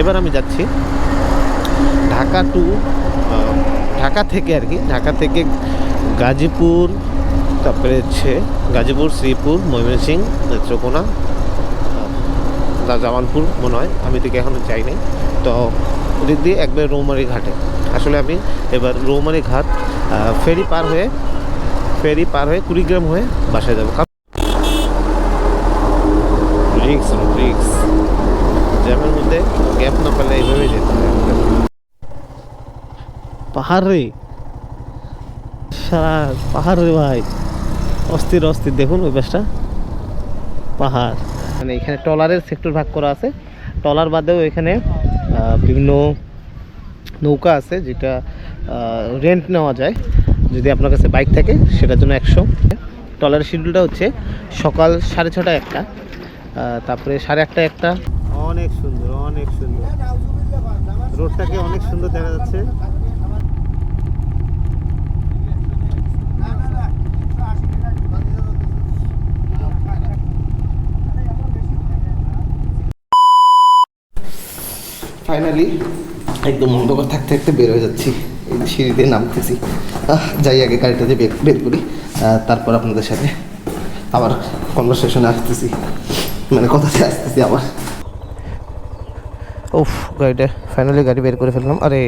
এবার আমি যাচ্ছি ঢাকা টু ঢাকা থেকে আর কি, ঢাকা থেকে গাজীপুর, তারপরে হচ্ছে গাজীপুর, শ্রীপুর, ময়মনসিংহ, নেত্রকোনা, জামালপুর মনে হয়, আমি থেকে এখনও যাইনি। তো ওদিক দিয়ে একবার রৌমারী ঘাটে, আসলে আমি এবার রৌমারী ঘাট ফেরি পার হয়ে কুড়িগ্রাম হয়ে বাসায় যাবো। রিক্স জ্যামের মধ্যে গ্যাপ না পেলে এইভাবেই যেতে হবে। পাহাড় রে, সারা পাহাড় রে ভাই, অস্থির দেখুন ওই পাশটা পাহাড়। মানে এখানে ট্রলারের সেক্টর ভাগ করা আছে, ট্রলার বাদেও এখানে বিভিন্ন নৌকা আছে যেটা রেন্ট নেওয়া যায় যদি আপনার কাছে বাইক থাকে, সেটার জন্য 100। ট্রলারের শিডিউলটা হচ্ছে সকাল 6:30 একটা, তারপরে 8:30 একটা। অনেক সুন্দর রোডটাকে অনেক সুন্দর দেখা যাচ্ছে। ফাইনালি একদম অন্ধকার থাকতে বের হয়ে যাচ্ছি, এই সিঁড়ি দিয়ে নামতেছি। যাই আগে গাড়িটা দিয়ে বের করি, তারপর আপনাদের সাথে আবার কনভারসেশনে আসতেছি, মানে কথাতে আসতেছি আবার। উফ, গাড়িটা ফাইনালি গাড়ি বের করে ফেললাম। আরে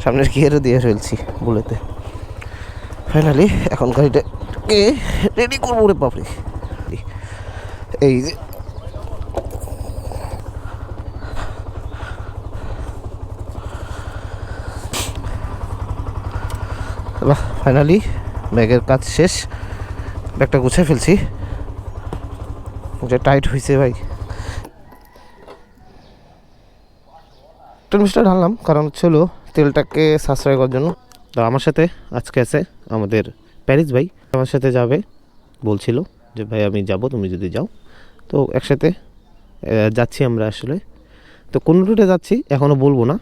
সামনের গিয়ারও দিয়ে ফেলছি বুলেতে। ফাইনালি এখন গাড়িটাকে রেডি করবো রে বাপরে। এই যে ফাইনালি ব্যাগের কাজ শেষ, ব্যাগটা গুছিয়ে ফেলছি। যে টাইট হয়েছে ভাই, মিস্টার ঢাললাম কারণ হলো তেলটাকে সাশ্রয় করার জন্য। তো আমার সাথে আজকে আছে আমাদের প্যারিস ভাই, আমার সাথে যাবে বলছিল যে ভাই আমি যাব, তুমি যদি যাও। তো একসাথে যাচ্ছি আমরা আসলে। তো কোন রুটে যাচ্ছি এখনও বলবো না,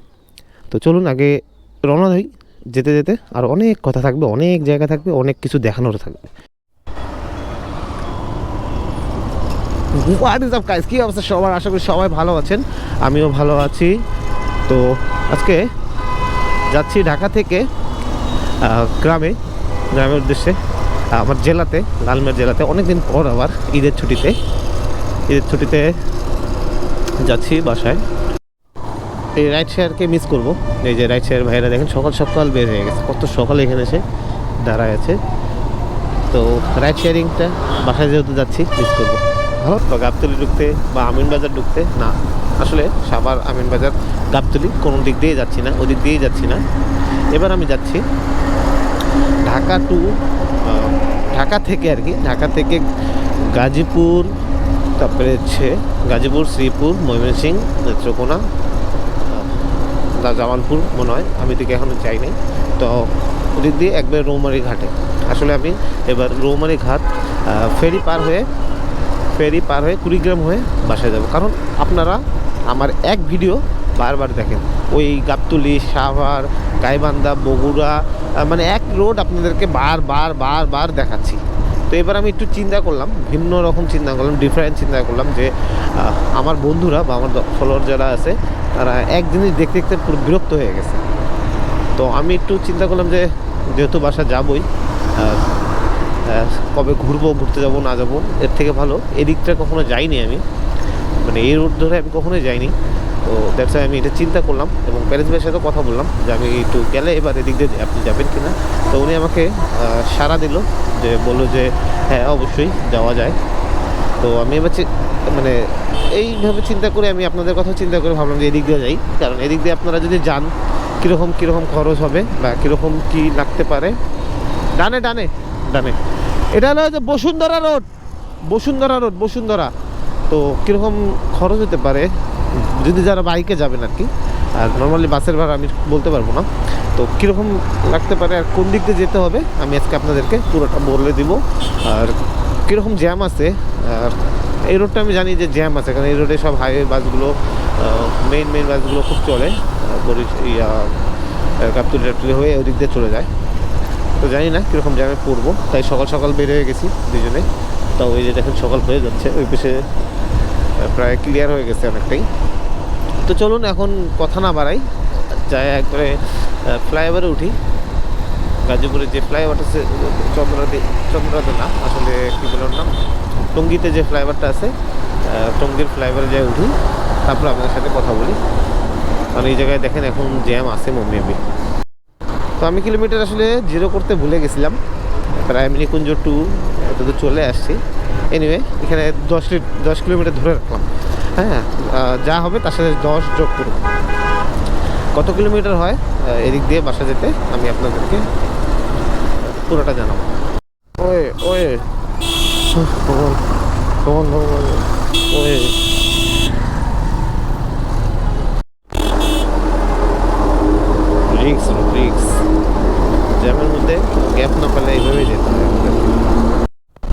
তো চলুন আগে রওনা হই। যেতে যেতে আর অনেক কথা থাকবে, অনেক জায়গা থাকবে, অনেক কিছু দেখানোর থাকবে। হোয়াট ইজ আপ গাইস, কী অবস্থা সবার? আশা করি সবাই ভালো আছেন, আমিও ভালো আছি। তো আজকে যাচ্ছি ঢাকা থেকে গ্রামের উদ্দেশ্যে, আমার জেলাতে, লালমের জেলাতে। অনেকদিন পর আবার ঈদের ছুটিতে যাচ্ছি বাসায়। এই রাইড শেয়ারকে মিস করবো। এই যে রাইড শেয়ার ভাইরা দেখেন সকাল বের হয়ে গেছে, কত সকালে এখানে এসে দাঁড়ায় আছে। তো রাইড শেয়ারিংটা বাসায় যেহেতু যাচ্ছি মিস করবো। ভালো তো গাবতলি ঢুকতে বা আমিনবাজার ঢুকতে না, আসলে সাভার, আমিনবাজার, গাবতলি কোনো দিক দিয়ে যাচ্ছি না, ওই দিক দিয়েই যাচ্ছি না। এবার আমি যাচ্ছি ঢাকা থেকে আর কি, ঢাকা থেকে গাজীপুর, তারপরে হচ্ছে গাজীপুর, শ্রীপুর, ময়মনসিংহ, নেত্রকোনা, জামালপুর মনে হয়, আমি থেকে এখনও যাইনি। তো ওদিক দিয়ে একবার রৌমারী ঘাটে, আসলে আমি এবার রৌমারী ঘাট ফেরি পার হয়ে কুড়িগ্রাম হয়ে বাসায় যাব। কারণ আপনারা আমার এক ভিডিও বারবার দেখেন, ওই গাবতলি, সাভার, গাইবান্ধা, বগুড়া, মানে এক রোড আপনাদেরকে বার দেখাচ্ছি। তো এবার আমি একটু চিন্তা করলাম, ভিন্ন রকম চিন্তা করলাম, ডিফারেন্ট চিন্তা করলাম যে আমার বন্ধুরা বা আমার ফলোয়ার যারা আছে তারা এক জিনিস দেখতে পুরো বিরক্ত হয়ে গেছে। তো আমি একটু চিন্তা করলাম যে যেহেতু বাসা যাবই, কবে ঘুরতে যাবো না যাবো, এর থেকে ভালো এদিকটা কখনো যাইনি আমি, মানে এই রোড ধরে আমি কখনোই যাইনি। তো দ্যাটস ওয়াই আমি এটা চিন্তা করলাম এবং প্যারিস ভাইয়ের সাথে কথা বললাম যে আমি একটু গেলে এবার এদিক দিয়ে আপনি যাবেন কি না। তো উনি আমাকে সাড়া দিল, যে বললো যে হ্যাঁ অবশ্যই যাওয়া যায়। তো আমি এবার মানে এইভাবে চিন্তা করে আমি আপনাদের কথা চিন্তা করে ভাবলাম যে এদিক দিয়ে যাই, কারণ এদিক দিয়ে আপনারা যদি যান কীরকম খরচ হবে বা কীরকম কী লাগতে পারে। ডানে এটা হলো যে বসুন্ধরা। তো কীরকম খরচ হতে পারে যদি যারা বাইকে যাবেন আর কি, আর নর্মালি বাসের ভাড়া আমি বলতে পারবো না। তো কীরকম লাগতে পারে আর কোন দিক দিয়ে যেতে হবে আমি আজকে আপনাদেরকে পুরোটা বলে দিব। আর কীরকম জ্যাম আছে, আর এই রোডটা আমি জানি যে জ্যাম আছে, কারণ এই রোডে সব হাইওয়ে বাসগুলো, মেইন বাসগুলো খুব চলে, গাবতলি হয়ে ওই দিক দিয়ে চলে যায়। তো জানি না কীরকম জ্যামে পড়বো, তাই সকাল বের হয়ে গেছি দুজনে। তো ওই যে দেখেন সকাল হয়ে যাচ্ছে, ওই পাশে প্রায় ক্লিয়ার হয়ে গেছে অনেকটাই। তো চলুন এখন কথা না বাড়াই, যাই একবারে ফ্লাইওভারে উঠি। গাজীপুরের যে ফ্লাইওভারটা আছে চন্দ্রাতে না, আসলে কী বলার নাম, টঙ্গীতে যে ফ্লাইওভারটা আছে, টঙ্গীর ফ্লাইওভারে যাই উঠি, তারপর আপনাদের সাথে কথা বলি। কারণ এই জায়গায় দেখেন এখন জ্যাম আছে মেবি। তো আমি কিলোমিটার আসলে জিরো করতে ভুলে গেছিলাম, প্রায় মিনিকুঞ্জ 2 এত চলে আসছি। এনিওয়ে এখানে 10 কিলোমিটার ধরে রাখলাম। হ্যাঁ, যা হবে তার সাথে 10 যোগ করব। কত কিলোমিটার হয় এদিক দিয়ে বাসা যেতে আমি আপনাদেরকে পুরোটা জানাবো। ওয়ে ওয়ে ওয়ে রিক্স জ্যামের মধ্যে গ্যাপ না পেলে এইভাবেই যেতে হয় আমাদের।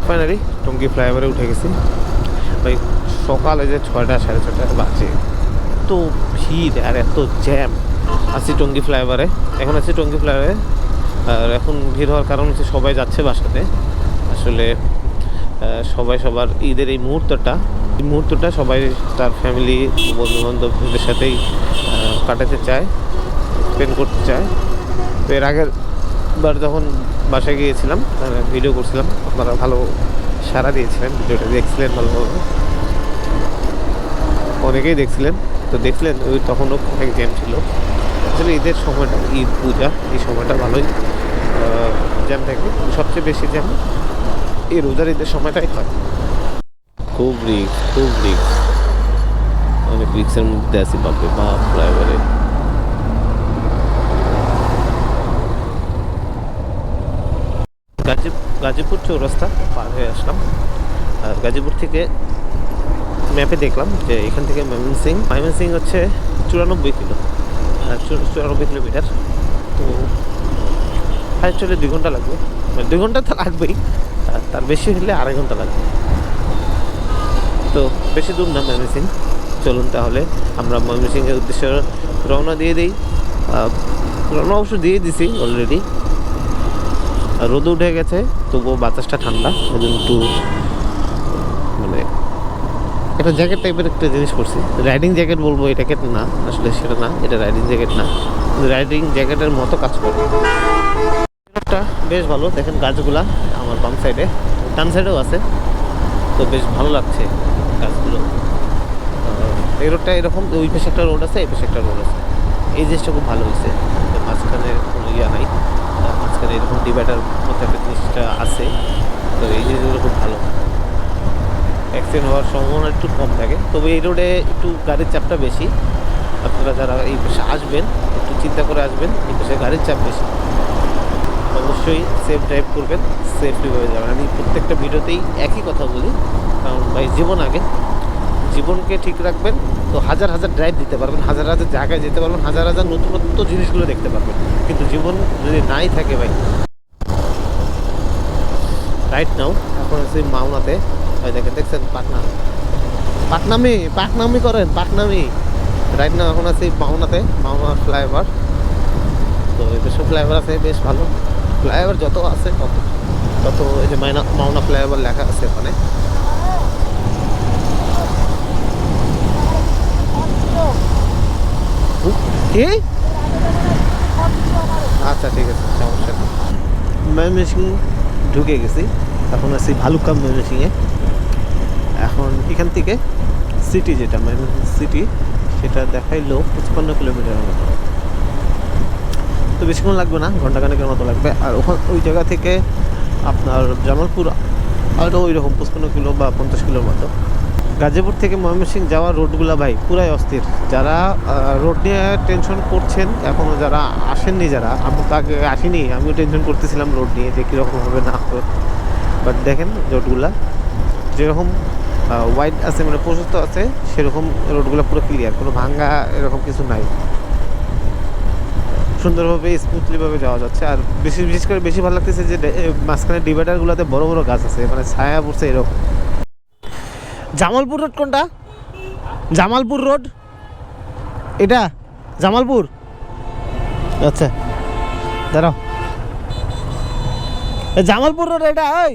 ফাইনালি টঙ্গী ফ্লাইওভারে উঠে গেছি ভাই। সকালে যে 6টা 6:30 বাজে, এত ভিড় আর এত জ্যাম। আছি টঙ্গী ফ্লাইওভারে, এখন আছি টঙ্গী ফ্লাইওভারে। আর এখন ভিড় হওয়ার কারণ হচ্ছে সবাই যাচ্ছে বাসাতে। আসলে সবাই সবার ঈদের এই মুহূর্তটা সবাই তার ফ্যামিলি বন্ধুবান্ধবদের সাথেই কাটাতে চায়, স্পেন্ড করতে চায়। তো এর আগের বার যখন বাসায় গিয়েছিলাম ভিডিও করছিলাম, আপনারা ভালো সাড়া দিয়েছিলেন, ভিডিওটা দেখছিলেন ভালোভাবে, অনেকেই দেখছিলেন। তো দেখলেন ওই তখনও অনেক জ্যাম ছিল। আসলে ঈদের সময়টা, ঈদ পূজা এই সময়টা ভালোই জ্যাম থাকে। সবচেয়ে বেশি জ্যাম এই রোজার ঈদের সময়টাই হয়। খুব রিক্স অনেক রিক্সের মধ্যে আছি বাপরে বাপ। ড্রাইভারে গাজীপুর চৌরাস্তা পার হয়ে আসলাম। আর গাজীপুর থেকে ম্যাপে দেখলাম যে এখান থেকে ময়মনসিংহ হচ্ছে 94 কিলোমিটার। তো হাইট চলে 2 ঘন্টা লাগবে, মানে 2 ঘন্টা তো লাগবেই, তার বেশি হলে 2.5 ঘন্টা লাগবে। তো বেশি দূর না ময়মনসিংহ। চলুন তাহলে আমরা ময়মনসিংহের উদ্দেশ্যে রওনা দিয়ে দিই। রওনা অবশ্য দিয়ে দিছি অলরেডি। রোদ উঠে গেছে, তবুও বাতাসটা ঠান্ডা, একটু মানে একটা জ্যাকেট টাইপের একটা জিনিস করছি। রাইডিং জ্যাকেট বলবো এটাকে না, আসলে সেটা না, এটা রাইডিং জ্যাকেট না, রাইডিং জ্যাকেটের মতো কাজ করে। রোডটা বেশ ভালো, দেখেন গাছগুলা আমার বাম সাইডে, ডান সাইডেও আছে। তো বেশ ভালো লাগছে গাছগুলো। এই রোডটা এরকম, ওই পাশে একটা রোড আছে, এই পাশে একটা রোড আছে। এই জিনিসটা খুব ভালো হয়েছে, মাঝখানে কোনো ইয়া নাই, মাঝখানে এরকম ডিভাইডার মতো একটা জিনিসটা আছে। তো এই জিনিসগুলো খুব ভালো, অ্যাক্সিডেন্ট হওয়ার সম্ভাবনা একটু কম থাকে। তবে এই রোডে একটু গাড়ির চাপটা বেশি। আপনারা যারা এই পাশে আসবেন একটু চিন্তা করে আসবেন, এই পাশে গাড়ির চাপ বেশি। অবশ্যই সেফ ড্রাইভ করবেন, সেফলিভাবে যাবেন। আমি প্রত্যেকটা ভিডিওতেই একই কথা বলি, কারণ ভাই জীবন আগে, জীবনকে ঠিক রাখবেন তো হাজার ড্রাইভ দিতে পারবেন, হাজার জায়গায় যেতে পারবেন, হাজার নতুনত্ব জিনিসগুলো দেখতে পারবেন। কিন্তু জীবন যদি নাই থাকে ভাই, রাইট নাও এখন আছি মাওনাতে। দেখছেন পাকনামি করেন, রাইট নাও এখন আছি মাওনা ফ্লাইওভার। তো বেশ ফ্লাইওভার আছে, বেশ ভালো ফ্লাইওভার যত আছে তত এই যে মাওনা ফ্লাইওভার লেখা আছে ওখানে। কি আচ্ছা ঠিক আছে, সমস্যা নেই। ময়মনসিংহ ঢুকে গেছি, এখন আছি ভালুকা ময়মনসিংহে। এখন এখান থেকে সিটি, যেটা ময়মনসিংহ সিটি, সেটা দেখাইলো 55 কিলোমিটার মতো। তো বেশিক্ষণ লাগবে না, ঘন্টাখানেকের মতো লাগবে। আর ওই জায়গা থেকে আপনার জামালপুর আরও ওই রকম 55 কিলো বা 50 কিলোর মতো। গাজীপুর থেকে ময়মনসিংহ যাওয়ার রোডগুলো ভাই পুরাই অস্থির। যারা রোড নিয়ে টেনশন করছেন এখনও, যারা আসেননি, আমি তো আগে আসিনি, আমিও টেনশন করতেছিলাম রোড নিয়ে যে কীরকম হবে না হবে। বাট দেখেন রোডগুলা যেরকম ওয়াইড আছে, মানে প্রশস্ত আছে, সেরকম রোডগুলো পুরো ক্লিয়ার, কোনো ভাঙ্গা এরকম কিছু নাই, সুন্দরভাবে স্মুথলিভাবে যাওয়া যাচ্ছে। আর বিশেষ করে বেশি ভালো লাগতেছে যে মাঝখানে ডিভাইডারগুলোতে বড় বড় গাছ আছে, মানে ছায়া পড়ছে এরকম। জামালপুর রোড কোনটা? জামালপুর রোড এটা, জামালপুর। আচ্ছা দাঁড়াও, জামালপুর রোড এটা। ওই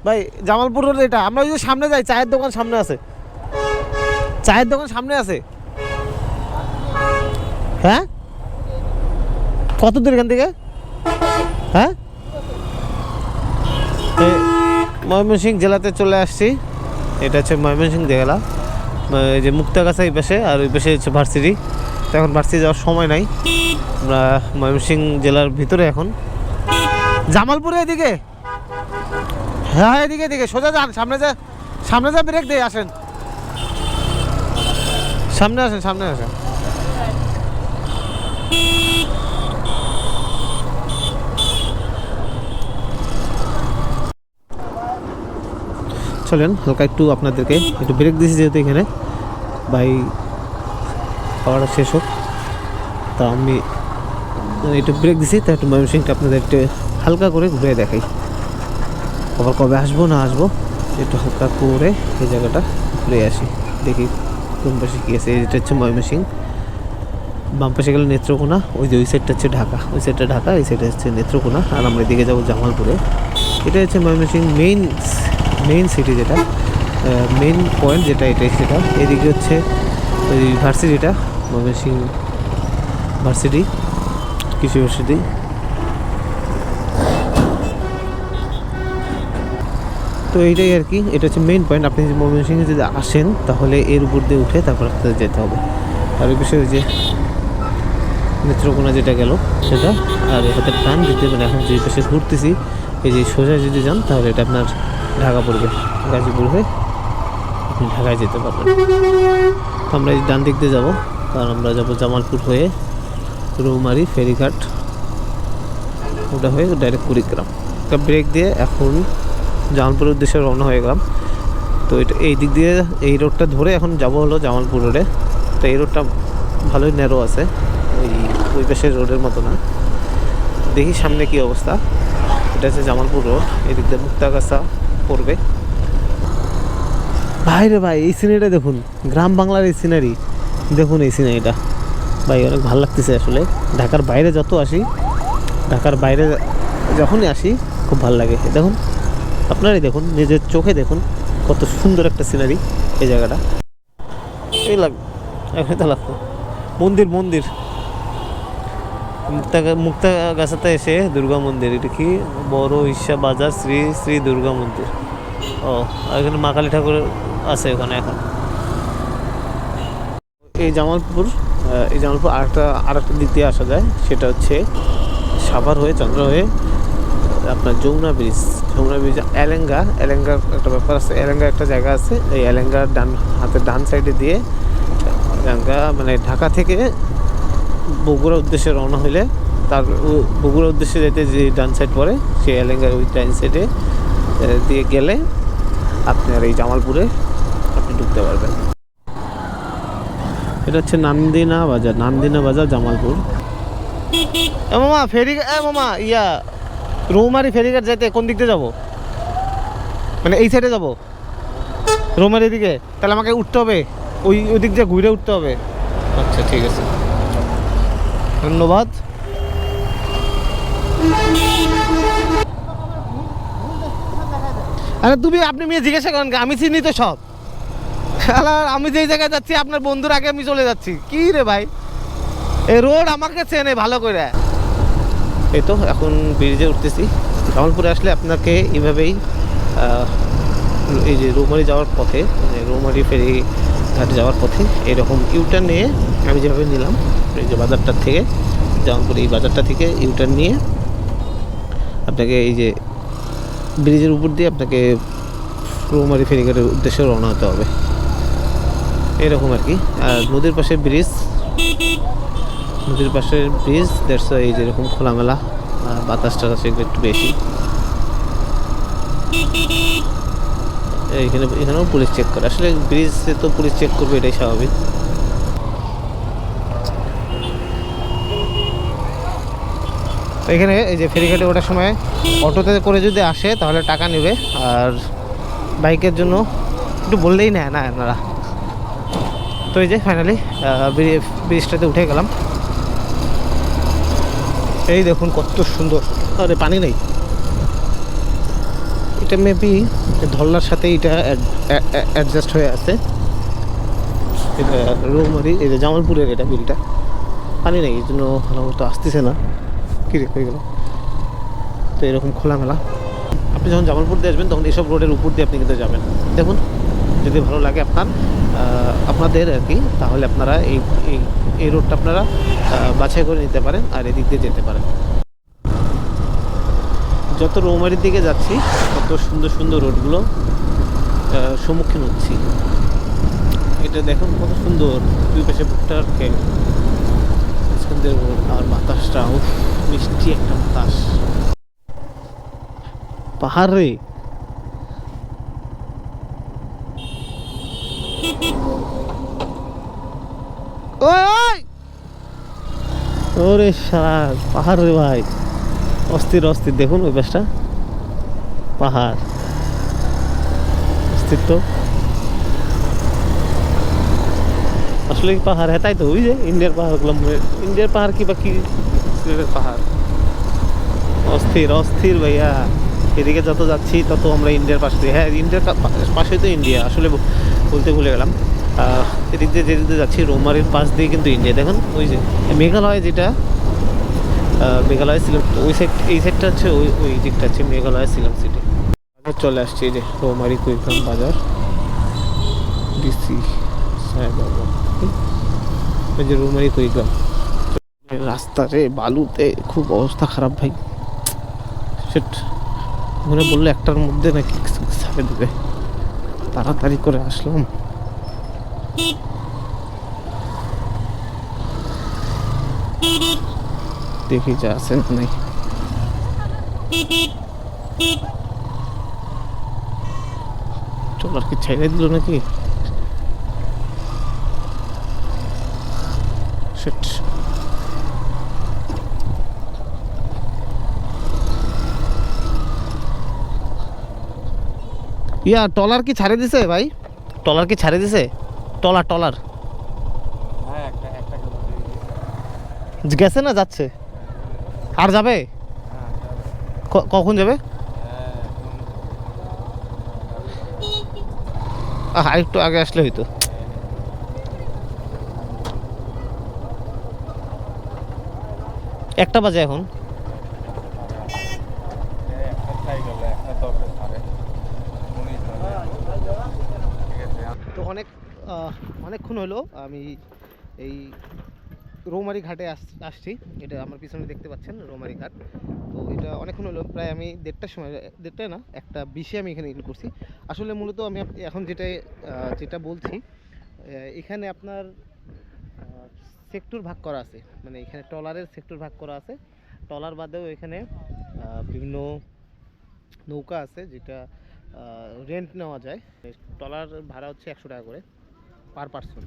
ভাই জামালপুর রোড এটা। আমরা ওই যে সামনে যাই, চায়ের দোকান সামনে আছে, চায়ের দোকান সামনে আছে। হ্যাঁ, কত দূর এখান থেকে? হ্যাঁ, ময়মনসিংহ জেলাতে চলে আসছি। এটা হচ্ছে ময়মনসিংহ জেলা, এই যে মুক্তাগাছা এই পাশে, আর ওই পাশে হচ্ছে ভার্সিটি। তো এখন ভার্সিটি যাওয়ার সময় নাই, আমরা ময়মনসিংহ জেলার ভিতরে এখন। জামালপুরে এদিকে, হ্যাঁ এদিকে এদিকে সোজা যান, সামনে যা ব্রেক দিয়ে আসেন, সামনে আসেন সামনে আসেন। চলেন হালকা একটু আপনাদেরকে একটু ব্রেক দিয়েছি, যেহেতু এখানে ভাই খাওয়াটা শেষ হোক, তা আমি একটু ব্রেক দিছি, তা একটু ময়মনসিংহটা আপনাদের একটু হালকা করে ঘুরে দেখাই। আবার কবে আসবো না আসবো একটু হালকা করে এই জায়গাটা ঘুরে আসি, দেখি কোন পাশে কী আছে। এটা হচ্ছে ময়মনসিংহ, বাম পাশে গেলে নেত্রকোনা, ওই যে ওই সাইডটা হচ্ছে ঢাকা, ওই সাইডটা ঢাকা, এই সাইডটা হচ্ছে নেত্রকোনা, আর আমরা এদিকে যাবো জামালপুরে। এটা হচ্ছে ময়মনসিংহ মেইন সিটি, যেটা মেইন পয়েন্ট যেটা, এটাই সেটা। এদিকে হচ্ছে ওই ভার্সিটিটা, ময়মনসিংহ ভার্সিটি, কৃষি ভার্সিটি। তো এইটাই আর কি, এটা হচ্ছে মেইন পয়েন্ট। আপনি ময়মনসিংহে যদি আসেন তাহলে এর উপর দিয়ে উঠে তারপর আপনাদের যেতে হবে। আর ওই বিষয়ে যে নেত্রকোনা যেটা গেল সেটা, আর হাতের টান দিতে মানে এখন যে পাশে ঘুরতেছি, এই যে সোজা যদি যান তাহলে এটা আপনার ঢাকা পড়বে, গাজীপুর হয়ে আপনি ঢাকায় যেতে পারবেন। তো আমরা এই ডান দিক দিয়ে যাবো, কারণ আমরা যাবো জামালপুর হয়ে রৌমারি ফেরিঘাট, ওটা হয়ে ডাইরেক্ট কুড়িগ্রাম। একটা ব্রেক দিয়ে এখন জামালপুরের উদ্দেশ্যে রওনা হয়ে গেলাম। তো এটা এই দিক দিয়ে এই রোডটা ধরে এখন যাব হলো জামালপুর রোডে। তো এই রোডটা ভালোই ন্যারো আছে, ওই পাশের রোডের মতো না। দেখি সামনে কি অবস্থা। এটা হচ্ছে জামালপুর রোড, এই দিক দিয়ে মুক্তাগাছা পড়বে। ভাই রে ভাই, এই সিনারিটা দেখুন, গ্রাম বাংলার এই সিনারি দেখুন, এই সিনারিটা ভাই অনেক ভালো লাগতেছে আসলে। ঢাকার বাইরে যত আসি, ঢাকার বাইরে যখনই আসি খুব ভালো লাগে। দেখুন, আপনারাই দেখুন, নিজের চোখে দেখুন কত সুন্দর একটা সিনারি এই জায়গাটা। এই লাগতো মন্দির মুক্তাগাছাতে এসে দুর্গা মন্দির, এটা কি বড় ঈশা বাজার শ্রী শ্রী দুর্গা মন্দির। ও, এখানে মা কালী ঠাকুর আছে ওখানে এখন। এই জামালপুর আরেকটা দিক দিয়ে আসা যায়, সেটা হচ্ছে সাভার হয়ে চন্দ্র হয়ে আপনার যমুনা ব্রিজ এলেঙ্গার একটা ব্যাপার আছে। এলেঙ্গা একটা জায়গা আছে, এই এলেঙ্গার ডান সাইডে দিয়ে এলেঙ্গা মানে ঢাকা থেকে বগুড়ার উদ্দেশ্যে রওনা হইলে, তার বগুড়ার উদ্দেশ্যে যেতে যে ডান সাইড পড়ে, সেই এলেঙ্গার ওই ডান সাইডে দিয়ে গেলে আপনার এই জামালপুরে আপনি ঢুকতে পারবেন। এটা হচ্ছে নান্দিনা বাজার জামালপুর। মামা রৌমারি ফেরিঘাট যাইতে কোন দিক দিয়ে যাবো? মানে এই সাইডে যাবো রৌমারির দিকে, তাহলে আমাকে উঠতে হবে ওই দিক দিয়ে ঘুরে উঠতে হবে। আচ্ছা ঠিক আছে, ধন্যবাদ। আরে আপনি মেয়ে জিজ্ঞাসা করেন, আমি চিনি তো সব। আমি যেই জায়গায় যাচ্ছি আপনার বন্ধুর আগে আমি চলে যাচ্ছি। কি রে ভাই, এই রোড আমাকে চেনে ভালো করে। এই তো এখন ব্রিজে উঠতেছি। জামালপুরে আসলে আপনাকে এইভাবেই এই যে রৌমারি যাওয়ার পথে, মানে রৌমারি ফেরি ঘাট যাওয়ার পথে এরকম ইউটার্ন নিয়ে আমি যেভাবে নিলাম, এই যে বাজারটার থেকে জামালপুরে এই বাজারটা থেকে ইউটার্ন নিয়ে আপনাকে এই যে ব্রিজের উপর দিয়ে আপনাকে রৌমারি ফেরিঘাটের উদ্দেশ্যে রওনা হতে হবে, এরকম আর কি। আর নদীর পাশে ব্রিজ দেড়শো, এই যেরকম খোলামেলা, বাতাসটা সেগুলো একটু বেশি। এখানেও পুলিশ চেক করে, আসলে ব্রিজে তো পুলিশ চেক করবে, এটাই স্বাভাবিক। তো এখানে এই যে ফেরিঘাটে ওঠার সময় অটোতে করে যদি আসে তাহলে টাকা নেবে, আর বাইকের জন্য একটু বললেই নেয় না আপনারা। তো এই যে ফাইনালি ব্রিজটাতে উঠে গেলাম। এই দেখুন কত সুন্দর, আরে পানি নেই। এটা মেবি ধল্লার সাথে এটা অ্যাডজাস্ট হয়ে আছে। এটা রৌমারি, এই যে জামালপুরের এটা বিলটা। পানি নেই, এই জন্য ভালো মতো আসতেছে না। কী রে হয়ে গেল? তো এরকম খোলামেলা। আপনি যখন জামালপুর দিয়ে আসবেন তখন এইসব রোডের উপর দিয়ে আপনি কিন্তু যাবেন। দেখুন, যদি ভালো লাগে আপনাদের আর কি, তাহলে আপনারা এই এই এই রোডটা আপনারা বাছাই করে নিতে পারেন আর এদিক দিয়ে যেতে পারেন। যত রৌমারির দিকে যাচ্ছি তত সুন্দর সুন্দর রোডগুলো সম্মুখীন হচ্ছি। এটা দেখুন কত সুন্দর, দুই পাশে ভুট্টার খেত, সুন্দর রোড আর বাতাসটা মিষ্টি একটা বাতাস। পাহাড় রে, ওরে সারা পাহাড় রে ভাই, অস্থির অস্থির। দেখুন ওই পাশটা পাহাড়, অস্তিত্ব আসলে পাহাড়। হ্যাঁ তাই তো, ওই যে ইন্ডিয়ার পাহাড়গুলো, ইন্ডিয়ার পাহাড় কি বা কি সিলেটের পাহাড়, অস্থির অস্থির ভাইয়া। এদিকে যত যাচ্ছি তত আমরা ইন্ডিয়ার পাশে, হ্যাঁ ইন্ডিয়ার পাশে তো ইন্ডিয়া, আসলে বলতে ভুলে গেলাম। এদিক দিয়ে যেদিকে যাচ্ছি রৌমারির পাশ দিয়ে কিন্তু ইন্ডিয়া। দেখুন ওই যে মেঘালয়, যেটা মেঘালয় সিলেট, ওই সাইড, এই সাইডটা হচ্ছে ওই ওই দিকটা হচ্ছে মেঘালয় সিলং সিটি। চলে আসছি এই যে রৌমারি কুড়িগ্রাম বাজার, ডিসি সাহেবাবা, এই যে রৌমারি কুড়িগ্রাম। রাস্তাতে বালুতে খুব অবস্থা খারাপ ভাই। সেট মনে বললো একটার মধ্যে নাকি ছাড়ে দেবে, তাড়াতাড়ি করে আসলাম। দেখি যা আছে নাই। ট্রলার কি ছেড়ে দিল নাকি? শিট। ইয়া ট্রলার কি ছাড়ে দিছে ভাই? ট্রলার কি ছাড়ে দিছে? ট্রলার ট্রলার গেছে না যাচ্ছে? আর যাবে? কখন যাবে? আর একটু আগে আসলে হইতো। একটা বাজে এখন। তো অনেকক্ষণ হলো আমি এই রৌমারি ঘাটে আসছি। এটা আমার পিছনে দেখতে পাচ্ছেন রৌমারি ঘাট। তো এটা অনেকক্ষণ হলো, প্রায় আমি 1:30টার সময়, 1:30টায় না 1:20-এ আমি এখানে ইন করছি। আসলে মূলত আমি এখন যেটা বলছি, এখানে আপনার সেক্টর ভাগ করা আছে, মানে এখানে ট্রলারের সেক্টর ভাগ করা আছে। ট্রলার বাদেও এখানে বিভিন্ন নৌকা আছে, যেটা রেন্ট নেওয়া যায়। ট্রলার ভাড়া হচ্ছে 100 টাকা করে পার পারসন।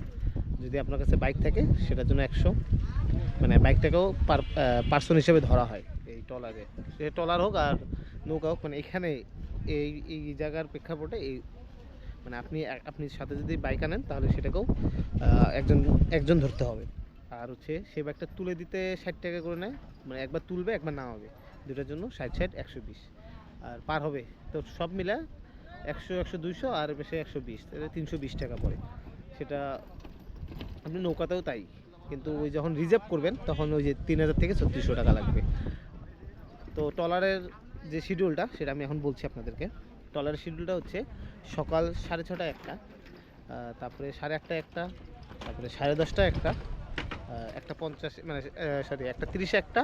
যদি আপনার কাছে বাইক থাকে সেটার জন্য 100, মানে বাইকটাকেও পার্সন হিসেবে ধরা হয় এই ট্রলারে। সে ট্রলার হোক আর নৌকা হোক, মানে এখানে এই জায়গার প্রেক্ষাপটে এই, মানে আপনি সাথে যদি বাইক আনেন তাহলে সেটাকেও একজন ধরতে হবে। আর হচ্ছে সেই বাইকটা তুলে দিতে 60 টাকা করে নেয়, মানে একবার তুলবে একবার নামাবে, দুটার জন্য 60 120 আর পার হবে। তো সব মিলে 100 200 আর বেশি 120, তাহলে 320 টাকা পড়ে। সেটা আপনি নৌকাতেও তাই, কিন্তু ওই যখন রিজার্ভ করবেন তখন ওই যে 3000 থেকে 3600 টাকা লাগবে। তো ট্রলারের যে শিডিউলটা সেটা আমি এখন বলছি আপনাদেরকে। ট্রলারের শিডিউলটা হচ্ছে সকাল 6:30টায় একটা, তারপরে 8:30টায় একটা, তারপরে 10:30টায় একটা, 1:50 মানে সরি 1:30-এ একটা,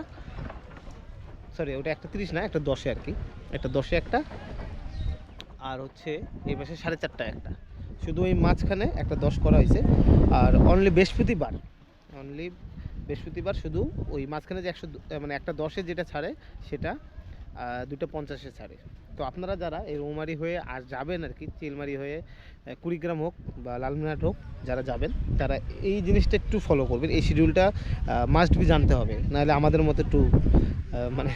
সরি ওটা 1:30 না 1:10-এ আর কি, 1:10-এ একটা, আর হচ্ছে এই পাশে 4:30টায় একটা। শুধু ওই মাঝখানে 1:10 করা হয়েছে। আর অনলি বৃহস্পতিবার শুধু ওই মাঝখানে যে 100 মানে 1:10-এ যেটা ছাড়ে সেটা 2:50-এ ছাড়ে। তো আপনারা যারা এই রৌমারি হয়ে আর যাবেন আর কি, চিলমারি হয়ে কুড়িগ্রাম হোক বা লালমনিরহাট হোক, যারা যাবেন তারা এই জিনিসটা একটু ফলো করবেন। এই শিডিউলটা মাস্ট বি জানতে হবে, নাহলে আমাদের মতো একটু মানে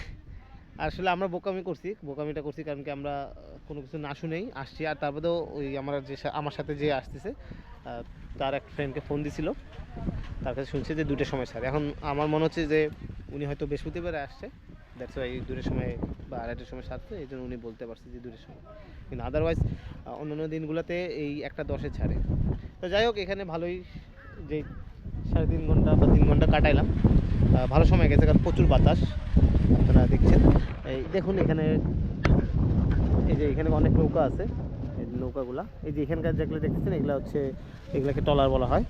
আসলে আমরা বোকামিটা করছি, কারণ কি আমরা কোনো কিছু না শুনেই আসছি। আর তারপরেও ওই আমার সাথে যে আসতেছে তার এক ফ্রেন্ডকে ফোন দিছিল, তার কাছে শুনছি যে 2টার সময় ছাড়ে। এখন আমার মনে হচ্ছে যে উনি হয়তো বৃহস্পতিবারে আসছে, দ্যাটস ওয়াই 2টার সময় বা 2:30টার সময় ছাড়ছে, এই জন্য উনি বলতে পারছে যে 2টার সময়। কিন্তু আদারওয়াইজ অন্যান্য দিনগুলোতে এই 1:10-এ ছাড়ে। তো যাই হোক, এখানে ভালোই যে 3.5 ঘন্টা বা 3 ঘন্টা কাটাইলাম। ভালো সময় গেছে, কারণ প্রচুর বাতাস আপনারা দেখছেন। এই দেখুন এখানে, এই যে এখানে অনেক নৌকা আছে, এই নৌকাগুলা, এই যে এখানকার যেগুলো দেখতেছেন এগুলো হচ্ছে, এগুলাকে ট্রলার বলা হয়।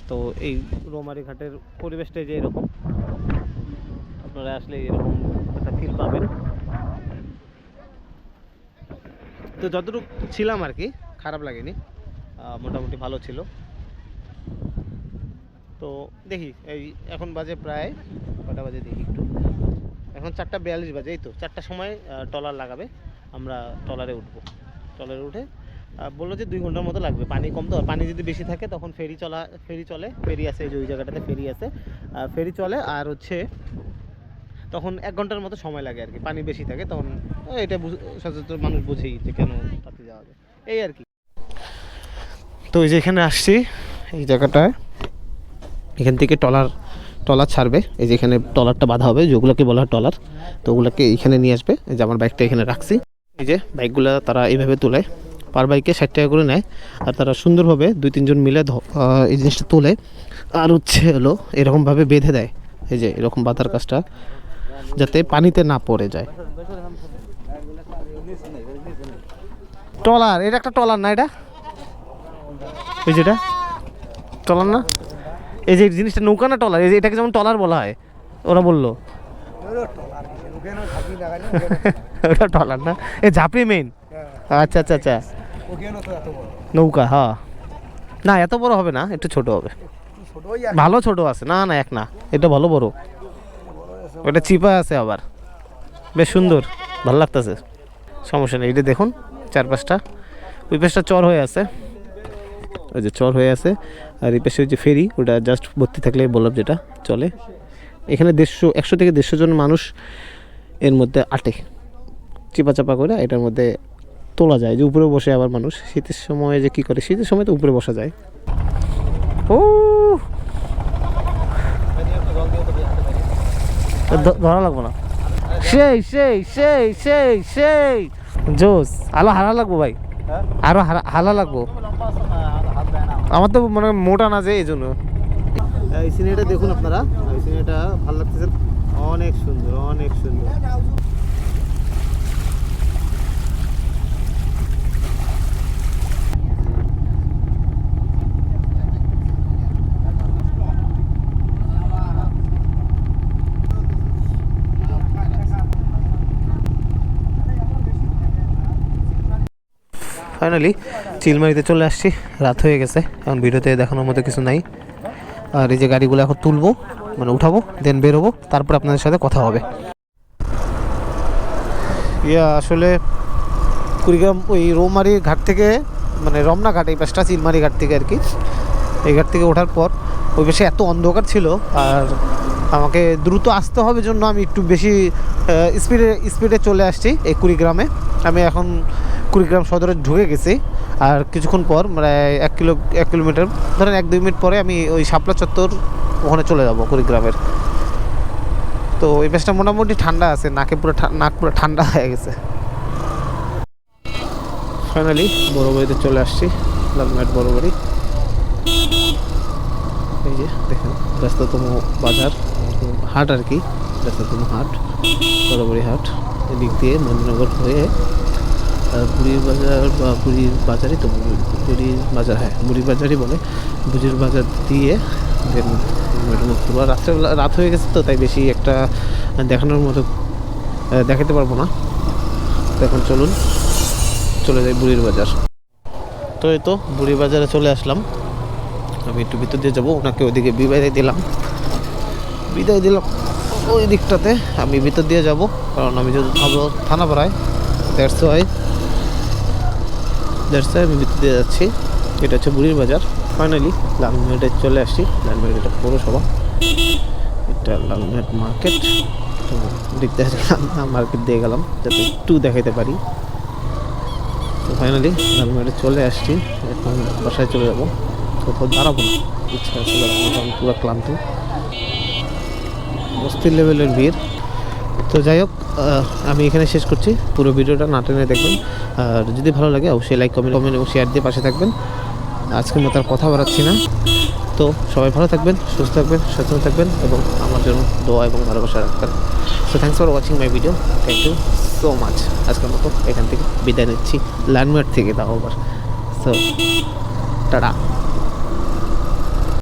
তো এই রৌমারী ঘাটের পরিবেশটা যে এরকম, আপনারা আসলে এরকম একটা ফিল পাবেন। তো যতটুকু ছিলাম আর কি, খারাপ লাগেনি, মোটামুটি ভালো ছিল। তো দেখি এই এখন বাজে প্রায় কটা বাজে দেখি একটু, এখন 4:42 বাজে। এই তো 4টার সময় ট্রলার লাগাবে, আমরা ট্রলারে উঠবো। ট্রলারে উঠে বললো যে 2 ঘন্টার মতো লাগবে, পানি কম তো, পানি যদি বেশি থাকে তখন ফেরি চলে, ফেরি আছে যে ওই জায়গাটাতে ফেরি আছে, ফেরি চলে, আর হচ্ছে তখন 1 ঘন্টার মতো সময় লাগে আর কি। পানি বেশি থাকে তখন, এটা সচেতন মানুষ বুঝেই যে কেন তাতে যাওয়া যায়, এই আর কি। তো এই যে এখানে আসছি, এই জায়গাটায় এখান থেকে ট্রলার ছাড়বে। এই যে এখানে ট্রলারটা বাঁধা হবে, যেগুলোকে বলা হয় ট্রলার, তো ওগুলোকে এইখানে নিয়ে আসবে। এই যে আমার বাইকটা এখানে রাখছি, এই যে বাইকগুলো তারা এইভাবে তোলে, পার বাইকে 60 টাকা করে নেয়, আর তারা সুন্দরভাবে 2-3 জন মিলে এই জিনিসটা তোলে, আর হচ্ছে হলো এরকমভাবে বেঁধে দেয়। এই যে এরকম বাঁধার কাজটা যাতে পানিতে না পড়ে যায়। ট্রলার, এটা একটা ট্রলার না, এটা এই যেটা ট্রলার না, এই যে জিনিসটা নৌকা না ট্রলার, এই যে এটাকে যেমন ট্রলার বলা হয় ওরা বললো, ওটা ট্রলার না, এ ঝাঁপড়ি মেইন। আচ্ছা আচ্ছা আচ্ছা, নৌকা, হ্যাঁ না এত বড় হবে না, একটু ছোট হবে, ভালো ছোট আছে, না না এক না, এটা ভালো বড়, ওটা চিপা আছে আবার, বেশ সুন্দর, ভালো লাগতেছে, সমস্যা নেই। এটা দেখুন 4-5টা, ওই পাশটা চর হয়ে আছে, ওই যে চর হয়ে আছে, আর এই পাশে যে ফেরি, ওটা জাস্ট ভর্তি থাকলে বললাম যেটা চলে। এখানে 100 থেকে 150 জন মানুষ এর মধ্যে আটে, চিপা চাপা করে এটার মধ্যে তোলা যায়, যে উপরে বসে আবার মানুষ শীতের সময় যে কী করে, শীতের সময় তো উপরে বসা যায়। ও ধরা লাগবো না, সেই সেই সেই সেই সেই জোস, আরো হারা লাগবো ভাই, আরো হালা লাগবো, আমার তো মানে মোটা না যে, এই জন্য। এই সিনেরিটা দেখুন আপনারা, এই সিনেরিটা ভালো লাগতেছে, অনেক সুন্দর, অনেক সুন্দর। ফাইনালি চিলমারিতে চলে আসছি, রাত হয়ে গেছে, এখন ভিডিওতে দেখানোর মতো কিছু নাই। আর এই যে গাড়িগুলো এখন তুলবো, মানে উঠাবো, দেন বেরোবো, তারপর আপনাদের সাথে কথা হবে। আসলে কুড়িগ্রাম ওই রৌমারী ঘাট থেকে, মানে রমনা ঘাট, এই পাশটা চিলমারি ঘাট থেকে আর কি, এই ঘাট থেকে ওঠার পর ওই পাশে এত অন্ধকার ছিল, আর আমাকে দ্রুত আসতে হবে জন্য আমি একটু বেশি স্পিডে চলে আসছি এই কুড়িগ্রামে। আমি এখন কুড়িগ্রাম সদরে ঢুকে গেছি, আর কিছুক্ষণ পর মানে 1 কিলোমিটার ধরেন 1-2 মিনিট পরে আমি ওই শাপলা চত্বর ওখানে চলে যাব কুড়িগ্রামের। তো এই পাশটা মোটামুটি ঠান্ডা আছে, নাক পুরো ঠান্ডা হয়ে গেছে। ফাইনালি বড় বাড়িতে চলে আসছি, লালমাট বড় বাড়ি। এই যে দেখেন ব্যস্ততম বাজার, হাট আর কি, ব্যস্ততম হাট, বড় বাড়ি হাট। এদিক দিয়ে মন্দিরনগর হয়ে বুড়ির বাজার, বা বুড়ির বাজারই তো, বুড়ির বাজার, হ্যাঁ বুড়ির বাজারই বলে, বুড়ির বাজার দিয়ে দেন পুরো রাত্রেবেলা, রাত হয়ে গেছে তো, তাই বেশি একটা দেখানোর মতো দেখাতে পারবো না। তো এখন চলুন চলে যাই বুড়ির বাজার। তো এই তো বুড়ির বাজারে চলে আসলাম, আমি একটু ভিতর দিয়ে যাবো, ওনাকে ওইদিকে বিদায় দিলাম ওই দিকটাতে, আমি ভিতর দিয়ে যাব, কারণ আমি যদি ভাবো থানাপাড়ায়, দ্যাটস ওয়াই আমি ভিতর দিয়ে যাচ্ছি। এটা হচ্ছে বুড়ির বাজার। ফাইনালি লালমিয়াটে চলে আসছি, লালমিয়াট এটা পৌরসভা, এটা লালমিয়াট মার্কেট। তো দেখতে মার্কেট দিয়ে গেলাম যাতে একটু দেখাইতে পারি। তো ফাইনালি লালমিয়াটে চলে আসছি, এখন বাসায় চলে যাবো, কোথাও দাঁড়াবো না, ইচ্ছা আছে দাঁড়াবো, পুরো ক্লান্ত, অস্থির লেভেলের ভিড়। তো যাই হোক, আমি এখানে শেষ করছি, পুরো ভিডিওটা না টেনে দেখবেন, আর যদি ভালো লাগে অবশ্যই লাইক, কমেন্ট এবং শেয়ার দিয়ে পাশে থাকবেন। আজকের মতো আর কথা বাড়াচ্ছি না। তো সবাই ভালো থাকবেন, সুস্থ থাকবেন, সচেতন থাকবেন এবং আমার জন্য দোয়া এবং ভালোবাসা রাখবেন। So thanks for watching my video, thank you so much. আজকের মতো এখান থেকে বিদায় নিচ্ছি, ল্যান্ডমার্ক থেকে, তাও আবার। So tata.